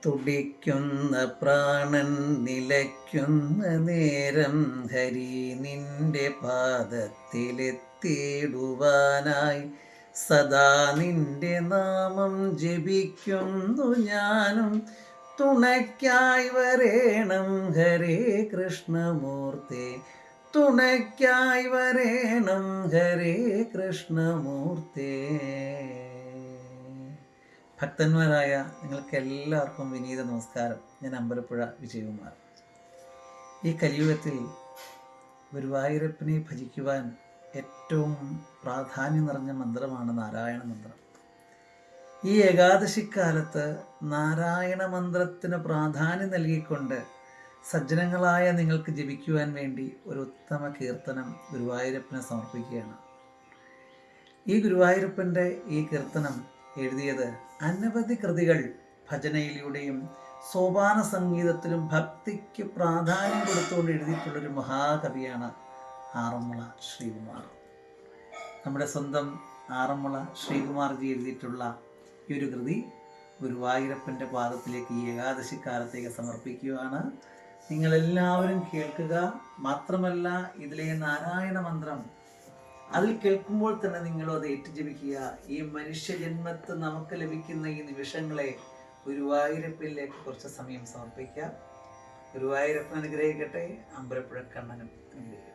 തുടിക്കുന്ന പ്രാണൻ നിലയ്ക്കുന്ന നേരം ഹരി നിന്റെ പാദത്തിലെത്തിയിടുവാനായി സദാ നിന്റെ നാമം ജപിക്കുന്നു ഞാനും. തുണയ്ക്കായി വരേണം ഹരേ കൃഷ്ണമൂർത്തേ, തുണയ്ക്കായി വരേണം ഹരേ കൃഷ്ണമൂർത്തേ. ഭക്തന്മാരായ നിങ്ങൾക്ക് എല്ലാവർക്കും വിനീത നമസ്കാരം. ഞാൻ അമ്പലപ്പുഴ വിജയകുമാർ. ഈ കലിയുഗത്തിൽ ഗുരുവായൂരപ്പനെ ഭജിക്കുവാൻ ഏറ്റവും പ്രാധാന്യം നിറഞ്ഞ മന്ത്രമാണ് നാരായണ മന്ത്രം. ഈ ഏകാദശിക്കാലത്ത് നാരായണ മന്ത്രത്തിന് പ്രാധാന്യം നൽകിക്കൊണ്ട് സജ്ജനങ്ങളായ നിങ്ങൾക്ക് ജപിക്കുവാൻ വേണ്ടി ഒരു ഉത്തമ കീർത്തനം ഗുരുവായൂരപ്പനെ സമർപ്പിക്കുകയാണ്. ഈ ഗുരുവായൂരപ്പൻ്റെ ഈ കീർത്തനം എഴുതിയത് അനവധി കൃതികൾ ഭജനയിലൂടെയും സോപാന സംഗീതത്തിലും ഭക്തിക്ക് പ്രാധാന്യം കൊടുത്തുകൊണ്ട് എഴുതിയിട്ടുള്ളൊരു മഹാകവിയാണ് ആറന്മുള ശ്രീകുമാർ. നമ്മുടെ സ്വന്തം ആറന്മുള ശ്രീകുമാർജി എഴുതിയിട്ടുള്ള ഈ ഒരു കൃതി ഗുരുവായൂരപ്പൻ്റെ പാദത്തിലേക്ക് ഈ ഏകാദശി കാലത്തേക്ക് സമർപ്പിക്കുകയാണ്. നിങ്ങളെല്ലാവരും കേൾക്കുക. മാത്രമല്ല ഇതിലെ നാരായണ മന്ത്രം അതിൽ കേൾക്കുമ്പോൾ തന്നെ നിങ്ങളും അത് ഏറ്റുജപിക്കുക. ഈ മനുഷ്യജന്മത്ത് നമുക്ക് ലഭിക്കുന്ന ഈ നിമിഷങ്ങളെ ഗുരുവായൂരപ്പനിലേക്ക് കുറച്ച് സമയം സമർപ്പിക്കുക. ഗുരുവായൂരപ്പൻ അനുഗ്രഹിക്കട്ടെ. അമ്പലപ്പുഴ കണ്ണനും അനുഗ്രഹിക്കട്ടെ.